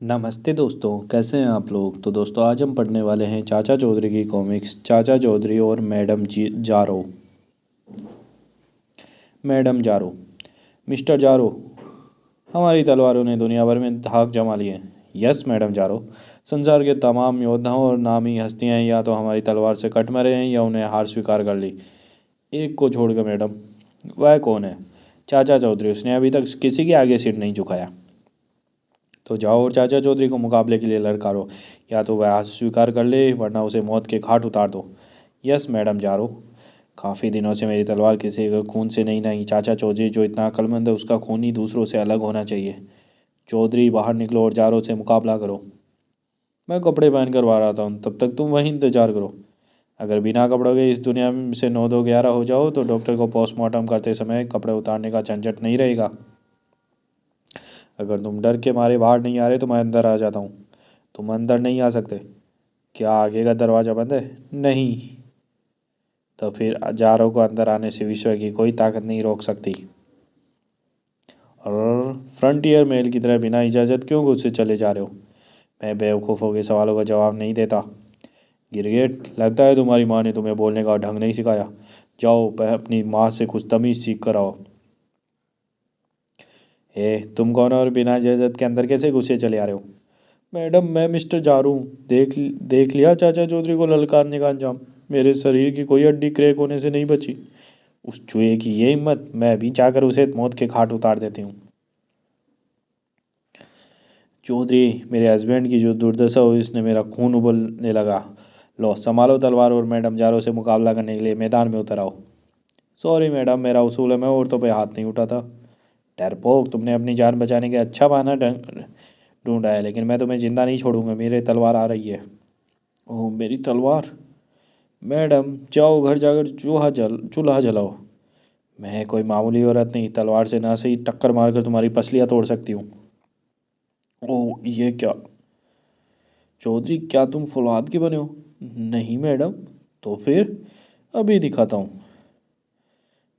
नमस्ते दोस्तों, कैसे हैं आप लोग। तो दोस्तों आज हम पढ़ने वाले हैं चाचा चौधरी की कॉमिक्स चाचा चौधरी और मैडम जी जारो। मैडम जारो। मिस्टर जारो, हमारी तलवारों ने दुनिया भर में धाक जमा लिए। यस मैडम जारो, संसार के तमाम योद्धाओं और नामी हस्तियां या तो हमारी तलवार से कट मरे हैं या उन्हें हार स्वीकार कर ली। एक को छोड़कर मैडम। वह कौन है? चाचा चौधरी, उसने अभी तक किसी के आगे सिर नहीं झुकाया। तो जाओ और चाचा चौधरी को मुकाबले के लिए ललकारो। या तो वह हार स्वीकार कर ले वरना उसे मौत के घाट उतार दो। यस मैडम जारो। काफ़ी दिनों से मेरी तलवार किसी के खून से नहीं नही। चाचा चौधरी जो इतना अक्लमंद है उसका खून ही दूसरों से अलग होना चाहिए। चौधरी बाहर निकलो और जारो से मुकाबला करो। मैं कपड़े पहन कर बाहर आता हूँ, तब तक तुम वहीं इंतजार करो। अगर बिना कपड़ों के इस दुनिया में से 9 2 11 हो जाओ तो डॉक्टर को पोस्टमार्टम करते समय कपड़े उतारने का झंझट नहीं रहेगा। अगर तुम डर के मारे बाहर नहीं आ रहे तो मैं अंदर आ जाता हूँ। तुम अंदर नहीं आ सकते। क्या आगे का दरवाज़ा बंद है? नहीं। तो फिर जारो को अंदर आने से विश्व की कोई ताकत नहीं रोक सकती। और फ्रंटियर मेल की तरह बिना इजाज़त क्यों गुस्से चले जा रहे हो? मैं बेवकूफ़ों के सवालों का जवाब नहीं देता। गिरगिट, लगता है तुम्हारी माँ ने तुम्हें बोलने का ढंग नहीं सिखाया। जाओ अपनी माँ से कुछ तमीज़ सीख कर आओ। तुम कौन हो और बिना इजाज़त के अंदर कैसे घुसे चले आ रहे हो? मैडम मैं मिस्टर जारू हूँ। देख लिया चाचा चौधरी को ललकारने का अंजाम। मेरे शरीर की कोई हड्डी क्रैक होने से नहीं बची। उस चूहे की ये हिम्मत, मैं भी चाहकर उसे मौत के घाट उतार देती हूँ। चौधरी, मेरे हस्बैंड की जो दुर्दशा हुई इसने मेरा खून उबलने लगा। लो संभालो तलवार और मैडम जारो से मुकाबला करने के लिए मैदान में उतर आओ। सॉरी मैडम, मेरा उसूल है मैं औरतों पे हाथ नहीं उठाता। डरपोक, तुमने अपनी जान बचाने का अच्छा बहाना ढूंढा है, लेकिन मैं तुम्हें जिंदा नहीं छोड़ूंगा। मेरी तलवार आ रही है। ओह मेरी तलवार। मैडम जाओ घर जाकर चूल्हा जलाओ। मैं कोई मामूली औरत नहीं, तलवार से ना सही टक्कर मारकर तुम्हारी पसलियाँ तोड़ सकती हूँ। ओह ये क्या? चौधरी, क्या तुम फौलाद के बने हो? नहीं मैडम। तो फिर? अभी दिखाता हूँ।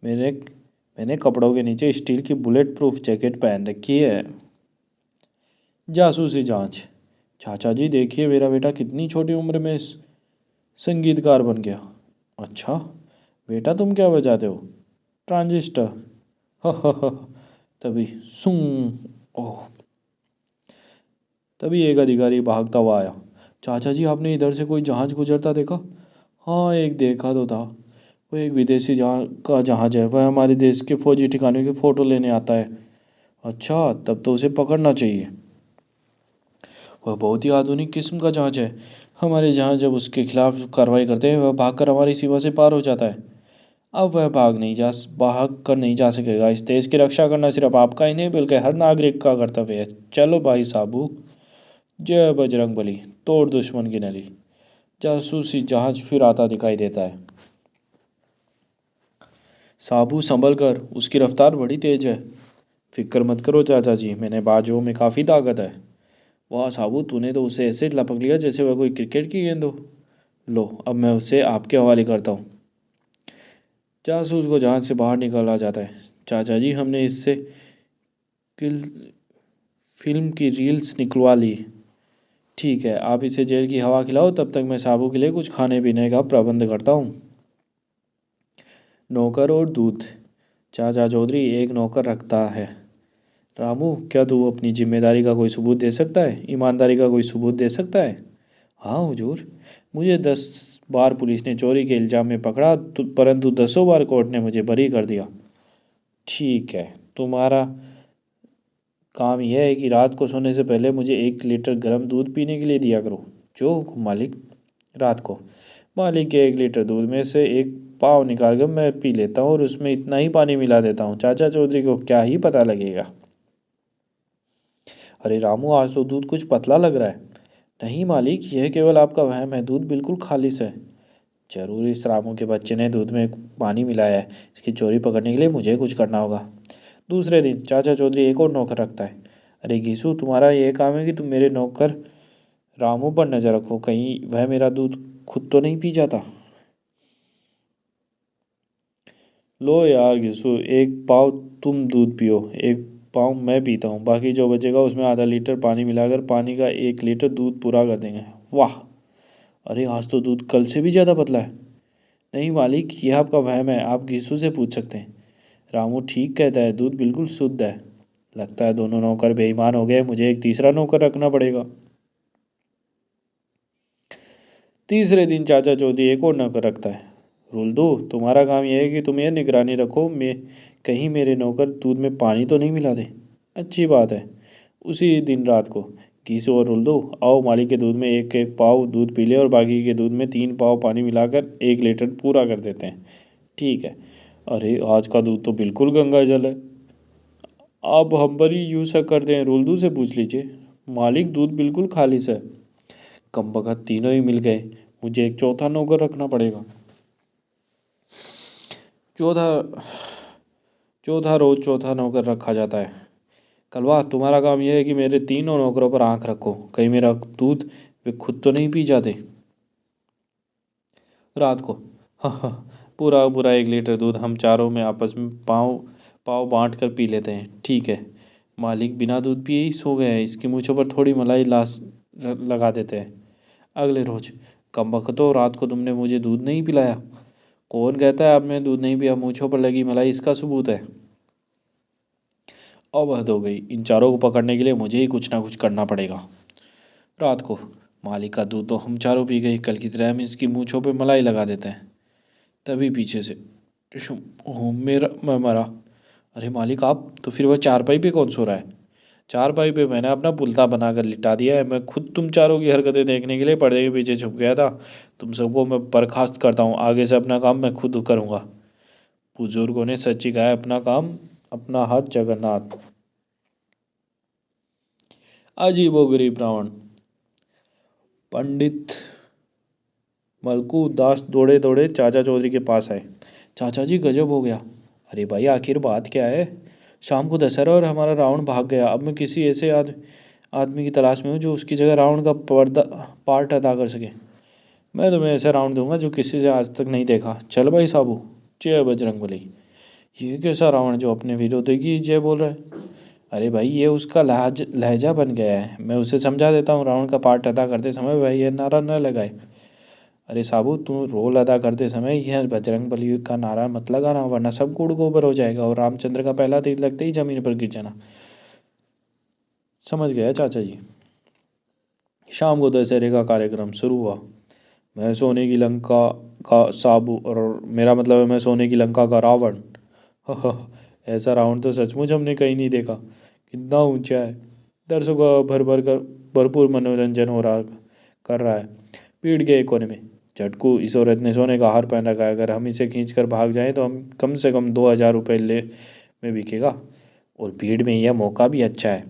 मैंने मैंने कपड़ों के नीचे स्टील की बुलेट प्रूफ जैकेट पहन रखी है। जासूसी जांच। चाचा जी देखिए, मेरा बेटा कितनी छोटी उम्र में संगीतकार बन गया। अच्छा बेटा, तुम क्या बजाते हो? ट्रांजिस्टर। हा। तभी सुन। ओह। तभी एक अधिकारी भागता हुआ आया। चाचा जी, आपने इधर से कोई जहाज गुजरता देखा? हाँ एक देखा तो था। वो एक विदेशी जहाज है। वह हमारे देश के फौजी ठिकानों की फ़ोटो लेने आता है। अच्छा, तब तो उसे पकड़ना चाहिए। वह बहुत ही आधुनिक किस्म का जहाज है। हमारे जहाज जब उसके खिलाफ कार्रवाई करते हैं वह भागकर हमारी सीमा से पार हो जाता है। अब वह भाग कर नहीं जा सकेगा। इस देश की रक्षा करना सिर्फ आपका ही नहीं बल्कि हर नागरिक का कर्तव्य है। चलो भाई साहबू। जय बजरंग बली। तोड़ दुश्मन की नली। जासूसी जहाज फिर आता दिखाई देता है। साबू संभल कर, उसकी रफ्तार बड़ी तेज है। फिक्र मत करो चाचा जी, मैंने बाजुओं में काफ़ी ताकत है। वाह साबू, तूने तो उसे ऐसे लपक लिया जैसे वह कोई क्रिकेट की गेंद हो। लो अब मैं उसे आपके हवाले करता हूँ। जासूस को जहाज से बाहर निकाला जाता है। चाचा जी, हमने इससे किल- फिल्म की रील्स निकलवा ली। ठीक है, आप इसे जेल की हवा खिलाओ, तब तक मैं साबू के लिए कुछ खाने पीने का प्रबंध करता हूँ। नौकर और दूध। चाचा चौधरी एक नौकर रखता है। रामू, क्या तू अपनी जिम्मेदारी का कोई सबूत दे सकता है? ईमानदारी का कोई सबूत दे सकता है? हाँ हुजूर। मुझे 10 बार पुलिस ने चोरी के इल्ज़ाम में पकड़ा परंतु 10 बार कोर्ट ने मुझे बरी कर दिया। ठीक है, तुम्हारा काम यह है कि रात को सोने से पहले मुझे 1 लीटर गर्म दूध पीने के लिए दिया करो। जो हुक्म मालिक। रात को मालिक के 1 लीटर दूध में से एक पाव निकाल कर मैं पी लेता हूँ और उसमें इतना ही पानी मिला देता हूँ। चाचा चौधरी को क्या ही पता लगेगा। अरे रामू, आज तो दूध कुछ पतला लग रहा है। नहीं मालिक, यह केवल आपका वहम है। दूध बिल्कुल खालिश है। जरूर इस रामू के बच्चे ने दूध में पानी मिलाया है। इसकी चोरी पकड़ने के लिए मुझे कुछ करना होगा। दूसरे दिन चाचा चौधरी एक और नौकर रखता है। अरे घीसू, तुम्हारा यह काम है कि तुम मेरे नौकर रामू पर नजर रखो, कहीं वह मेरा दूध खुद तो नहीं पी जाता। लो यार घिसू, एक पाव तुम दूध पियो, एक पाऊँ मैं पीता हूँ, बाकी जो बचेगा उसमें आधा लीटर पानी मिलाकर पानी का 1 लीटर दूध पूरा कर देंगे। वाह, अरे आज तो दूध कल से भी ज़्यादा पतला है। नहीं मालिक, यह आपका वहम है, आप घीसू से पूछ सकते हैं। रामू ठीक कहता है, दूध बिल्कुल शुद्ध है। लगता है दोनों नौकर बेईमान हो गए, मुझे एक तीसरा नौकर रखना पड़ेगा। तीसरे दिन चाचा चौधरी एक और नौकर रखता है। रुल्दू, तुम्हारा काम यह है कि तुम ये निगरानी रखो मैं कहीं मेरे नौकर दूध में पानी तो नहीं मिला दे। अच्छी बात है। उसी दिन रात को घीसू और रुल्दू, आओ मालिक के दूध में 1-1 पाव दूध पी ले और बाकी के दूध में 3 पाव पानी मिलाकर 1 लीटर पूरा कर देते हैं। ठीक है। अरे आज का दूध तो बिल्कुल गंगा जल है। आप हम पर ही यूँ शक करते हैं, रुल्दू से पूछ लीजिए। मालिक दूध बिल्कुल खालिश है। कमबख्त तीनों ही मिल गए, मुझे एक चौथा नौकर रखना पड़ेगा। चौथा चौथा रोज चौथा नौकर रखा जाता है। कलवा, तुम्हारा काम यह है कि मेरे तीनों नौकरों पर आंख रखो, कहीं मेरा दूध वे खुद तो नहीं पी जाते। रात को हाँ हाँ, पूरा पूरा 1 लीटर दूध हम चारों में आपस में पाँव पाँव बांट कर पी लेते हैं। ठीक है। मालिक बिना दूध पिए ही सो गया है, इसकी मूँछों पर थोड़ी मलाई लाश लगा देते हैं। अगले रोज, कमबख्तो, रात को तुमने मुझे दूध नहीं पिलाया। कौन कहता है आपने दूध नहीं पिया? मूँछों पर लगी मलाई इसका सबूत है। अब हद हो गई, इन चारों को पकड़ने के लिए मुझे ही कुछ ना कुछ करना पड़ेगा। रात को, मालिक का दूध तो हम चारों पी गए, कल की तरह हम इसकी मूँछों पे मलाई लगा देते हैं। तभी पीछे से टिशुम, ओह मेरा, मैं मरा। अरे मालिक आप, तो फिर वह चारपाई पे कौन सो रहा है? चारपाई पे मैंने अपना पुलता बनाकर लिटा दिया है, मैं खुद तुम चारों की हरकतें देखने के लिए पर्दे के पीछे छुप गया था। तुम सबको मैं बर्खास्त करता हूँ, आगे से अपना काम मैं खुद करूँगा। बुजुर्गों ने सच ही कहा है, अपना काम अपना हाथ जगन्नाथ। अजीबो गरीब रावण। पंडित मलकू दास दौड़े दौड़े चाचा चौधरी के पास आए। चाचा जी गजब हो गया। अरे भाई आखिर बात क्या है? शाम को दशहरा और हमारा रावण भाग गया, अब मैं किसी ऐसे आदमी की तलाश में हूँ जो उसकी जगह रावण का पार्ट अदा कर सके। मैं तुम्हें ऐसा रावण दूंगा जो किसी से आज तक नहीं देखा। चल भाई साबू, जय बजरंगबली। ये कैसा रावण जो अपने विरोधी की जय बोल रहा है? अरे भाई ये उसका लहजा बन गया है, मैं उसे समझा देता हूँ, रावण का पार्ट अदा करते समय भाई ये नारा न लगाए। अरे साबू, तू रोल अदा करते समय यह बजरंग बली का नारा मत लगाना, वरना सब गुड़ गोबर हो जाएगा और रामचंद्र का पहला तीर लगते ही जमीन पर गिर जाना। समझ गया चाचा जी। शाम को दशहरे का कार्यक्रम शुरू हुआ। मैं सोने की लंका का साबू, और मेरा मतलब है मैं सोने की लंका का रावण। ऐसा रावण तो सचमुच हमने कहीं नहीं देखा। कितना ऊंचा है। दर्शकों का भर भर कर भरपूर मनोरंजन हो रहा कर रहा है। भीड़ के एक कोने में झटकू, इस औरत ने सोने का हार पहन रखा है, अगर हम इसे खींच कर भाग जाएं तो हम कम से कम 2,000 रुपये ले में बिकेगा, और भीड़ में यह मौका भी अच्छा है।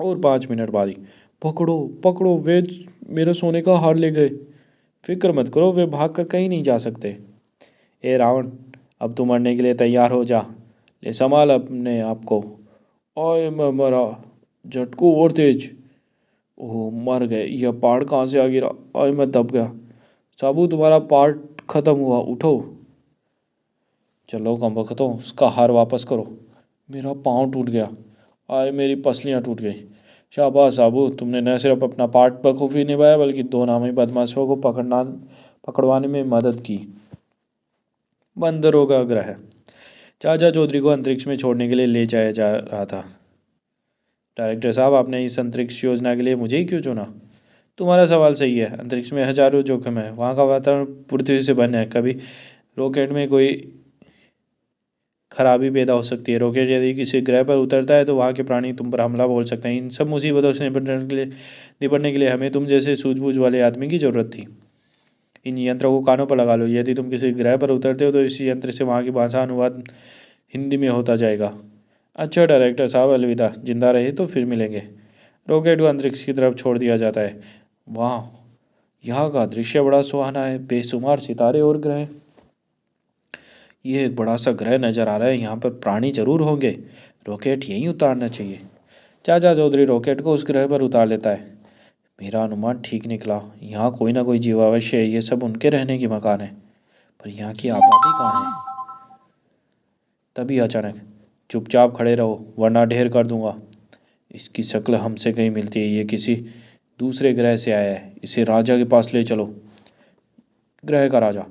और 5 मिनट बाद ही, पकड़ो पकड़ो, वे मेरा सोने का हार ले गए। फिक्र मत करो, वे भाग कर कहीं नहीं जा सकते। ए रावण, अब तू मरने के लिए तैयार हो जा, ले संभाल अपने आप को। ओए मैं मरा। झटकू और तेज। ओह मर गए, यह पहाड़ कहाँ से आ गिरा? ओए मैं दब गया। साबू तुम्हारा पार्ट खत्म हुआ, उठो। चलो कम वक्त हो, उसका हार वापस करो। मेरा पाँव टूट गया। आए मेरी पसलियाँ टूट गई। शाबाश साबू, तुमने न सिर्फ अपना पार्ट बखूबी निभाया बल्कि दो नामी बदमाशों को पकड़वाने में मदद की। बंदरों का ग्रह। चाचा चौधरी को अंतरिक्ष में छोड़ने के लिए ले जाया जा रहा था। डायरेक्टर साहब, आपने इस अंतरिक्ष योजना के लिए मुझे ही क्यों चुना? तुम्हारा सवाल सही है, अंतरिक्ष में हजारों जोखिम है, वहाँ का वातावरण पृथ्वी से बना है, कभी रॉकेट में कोई खराबी पैदा हो सकती है, रॉकेट यदि किसी ग्रह पर उतरता है तो वहाँ के प्राणी तुम पर हमला बोल सकते हैं। इन सब मुसीबतों से निपटने के लिए हमें तुम जैसे सूझबूझ वाले आदमी की ज़रूरत थी। इन यंत्रों को कानों पर लगा लो, यदि तुम किसी ग्रह पर उतरते हो तो इस यंत्र से वहाँ की भाषा अनुवाद हिंदी में होता जाएगा। अच्छा डायरेक्टर साहब, अलविदा, जिंदा रहे तो फिर मिलेंगे। रॉकेट को अंतरिक्ष की तरफ छोड़ दिया जाता है। वाह, यहाँ का दृश्य बड़ा सुहाना है, बेशुमार सितारे और ग्रह। ये एक बड़ा सा ग्रह नजर आ रहा है, यहाँ पर प्राणी जरूर होंगे। रॉकेट यहीं उतारना चाहिए। चाचा चौधरी रॉकेट को उस ग्रह पर उतार लेता है। मेरा अनुमान ठीक निकला, यहाँ कोई ना कोई जीव अवश्य है, ये सब उनके रहने की मकान है, पर यहाँ की आबादी कहाँ है? तभी अचानक चुपचाप खड़े रहो वरना ढेर कर दूंगा। इसकी शक्ल हमसे कहीं मिलती है, ये किसी दूसरे ग्रह से आया है, इसे राजा के पास ले चलो। ग्रह का राजा,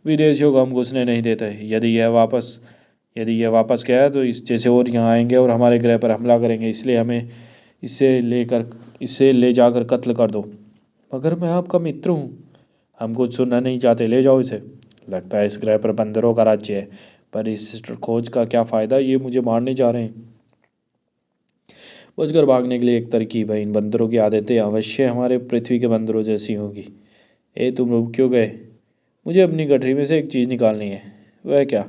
विदेशियों को हम घुसने नहीं देते। यदि यह वापस गया तो इस जैसे और यहाँ आएंगे और हमारे ग्रह पर हमला करेंगे, इसलिए हमें इसे ले जाकर कत्ल कर दो। मगर मैं आपका मित्र हूँ। हम कुछ सुनना नहीं चाहते, ले जाओ इसे। लगता है इस ग्रह पर बंदरों का राज्य है, पर इस खोज का क्या फ़ायदा, ये मुझे मारने जा रहे हैं। बचकर भागने के लिए एक तरकीब है। इन बंदरों की आदतें अवश्य हमारे पृथ्वी के बंदरों जैसी होगी। तुम रुक क्यों गए? मुझे अपनी गठरी में से एक चीज़ निकालनी है। वह क्या?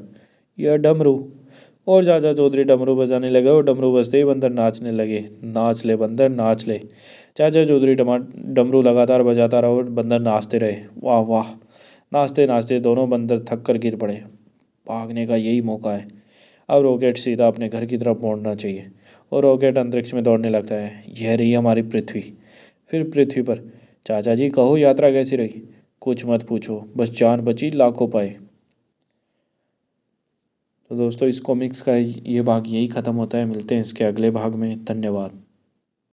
यह डमरू। और चाचा चौधरी डमरू बजाने लगे और डमरू बजते ही बंदर नाचने लगे। नाच ले बंदर नाच ले। चाचा चौधरी डमरू लगातार बजाता रहा और बंदर नाचते रहे। वाह वाह। नाचते नाचते दोनों बंदर थक कर गिर पड़े। भागने का यही मौका है। अब रॉकेट सीधा अपने घर की तरफ मोड़ना चाहिए। और रॉकेट अंतरिक्ष में दौड़ने लगता है। यह रही हमारी पृथ्वी। फिर पृथ्वी पर, चाचा जी कहो यात्रा कैसी रही? कुछ मत पूछो, बस जान बची लाखों पाए। तो दोस्तों इस कॉमिक्स का ये भाग यही ख़त्म होता है। मिलते हैं इसके अगले भाग में। धन्यवाद।